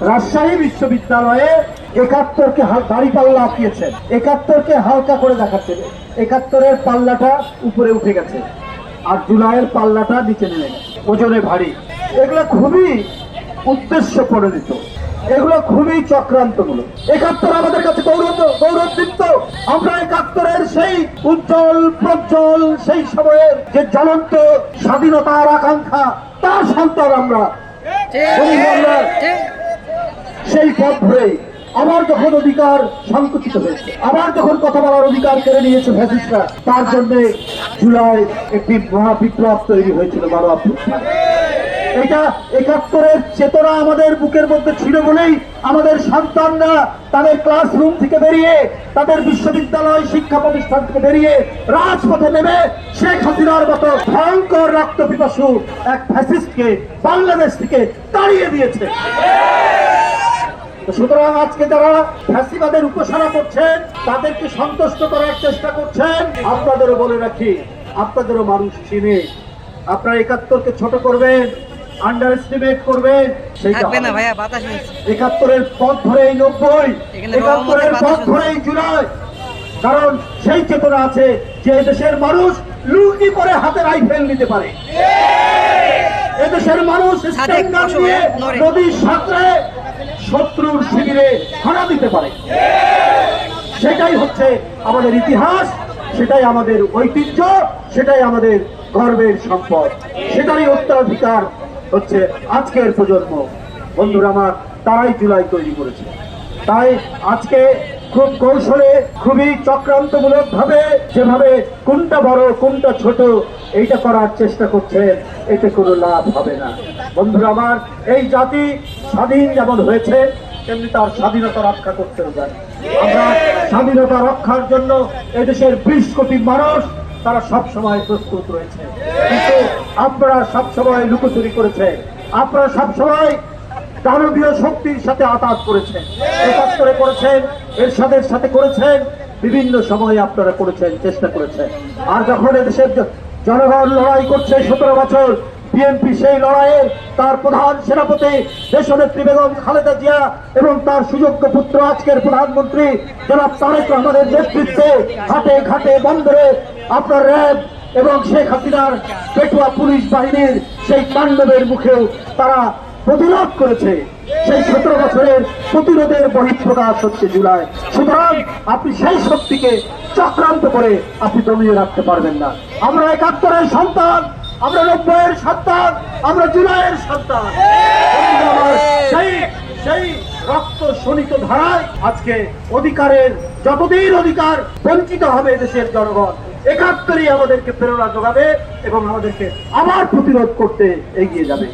রাজশাহী বিশ্ববিদ্যালয়ে ৭১কে দাঁড়িপাল্লা আঁকিয়েছেন, ৭১কে হালকা করে দেখাচ্ছেন। ৭১-এর পাল্লাটা উপরে উঠে গেছে আর জুলাইয়ের পাল্লাটা নিচে নেমে গেছে, ওজনে ভারী। এগুলো খুবই উদ্দেশ্য প্রণোদিত, এগুলো খুবই চক্রান্তমূলক। ৭১ আমাদের কাছে গৌরবদীপ্ত। আমরা ৭১-এর সেই উজ্জ্বল প্রজ্জ্বল সেই সময়ের যে জ্বলন্ত স্বাধীনতার আকাঙ্ক্ষা, তার সন্তান আমরা। সেই পথ ধরে আবার যখন অধিকার সংকুচিত হয়েছে, আবার যখন কথা বলার অধিকার কেড়ে নিয়েছে ফ্যাসিস্টরা, তার জন্য জুলাই একটি মহাবিপ্লব তৈরি হয়েছিল, গণ অভ্যুত্থান। এটা ৭১-এর চেতনা আমাদের বুকের মধ্যে ছিল বলেই আমাদের সন্তানরা তাদের ক্লাসরুম থেকে বেরিয়ে, তাদের বিশ্ববিদ্যালয় শিক্ষা প্রতিষ্ঠান থেকে বেরিয়ে রাজপথে নেমে শেখ হাসিনার মতো ভয়ঙ্কর রক্তপিপাসু এক ফ্যাসিস্টকে বাংলাদেশ থেকে তাড়িয়ে দিয়েছে। সুতরাং আজকে যারা ফ্যাসিবাদের উপাসনা করছেন, তাদেরকে সন্তুষ্ট করার চেষ্টা করছেন, আপনাদেরও বলে রাখি, আপনাদেরও মানুষ চিনে। আপনারা ৭১-কে ছোট করবেন, আন্ডার এস্টিমেট করবেন, সেইটা ৭১-এর পথ ধরেই ৯০, ৭১-এর পথ ধরেই জুলাই। কারণ সেই চেতনা আছে যে দেশের মানুষ লুঙ্গি পরে হাতে রাইফেল নিতে পারে, এদেশের মানুষ স্ট্যান্ডার্ড নিয়ে নদীর সাঁতরে শত্রুর শিবিরে হানা দিতে পারে। সেটাই হচ্ছে আমাদের ইতিহাস, সেটাই আমাদের ঐতিহ্য, সেটাই আমাদের গর্বের সম্পদ, সেটারই উত্তরাধিকার হচ্ছে আজকের প্রজন্ম। বন্ধুরা আমার, তারাই জুলাই তৈরি করেছে। তাই আজকে খুব কৌশলে, খুবই চক্রান্তমূলক ভাবে যেভাবে কোনটা বড় কোনটা ছোট এইটা করার চেষ্টা করছেন, এতে কোনো লাভ হবে না। বন্ধুরা আমার, এই জাতি স্বাধীন যেমন হয়েছে, তেমনি তার স্বাধীনতা রক্ষা করতে হবে। আমরা স্বাধীনতা রক্ষার জন্য এদেশের ২০ কোটি মানুষ তারা সব সময় প্রস্তুত রয়েছে। কিন্তু আপনারা সব সময় লুকোচুরি করেছেন, আপনারা সব সময় দানবীয় শক্তির সাথে আঘাত করেছেন, ৭১-এ করেছেন, এরশাদের সাথে করেছেন, বিভিন্ন সময়ে আপনারা করেছেন, চেষ্টা করেছেন। আর যখন এদেশের জনগণ লড়াই করছে ১৭ বছর, বিএনপি সেই লড়াইয়ে তার প্রধান সেনাপতি দেশনেত্রী বেগম খালেদা জিয়া এবং তার সুযোগ্য পুত্র আজকের প্রধানমন্ত্রী জনাব তারেক রহমানের নেতৃত্বে ঘাটে ঘাটে বন্দরে আপনার র্যাব এবং শেখ হাসিনার পেটুয়া পুলিশ বাহিনীর সেই তাণ্ডবের মুখেও তারা প্রতিরোধ করেছে। সেই ১৭ বছরের প্রতিরোধের বহিঃপ্রকাশ হচ্ছে জুলাই। সুতরাং আপনি সেই শক্তিকে চক্রান্ত করে আপনি দমিয়ে রাখতে পারবেন না। আমরা ৭১-এর সন্তান, আমরা ৯০-এর সন্তান, আমরা জুলাইয়ের সন্তান। সেই রক্ত শোণিত ধারায় আজকে অধিকারের, যতদিন অধিকার বঞ্চিত হবে দেশের জনগণ, ৭১-ই আমাদেরকে প্রেরণা যোগাবে এবং আমাদেরকে আবার প্রতিরোধ করতে এগিয়ে যাবে।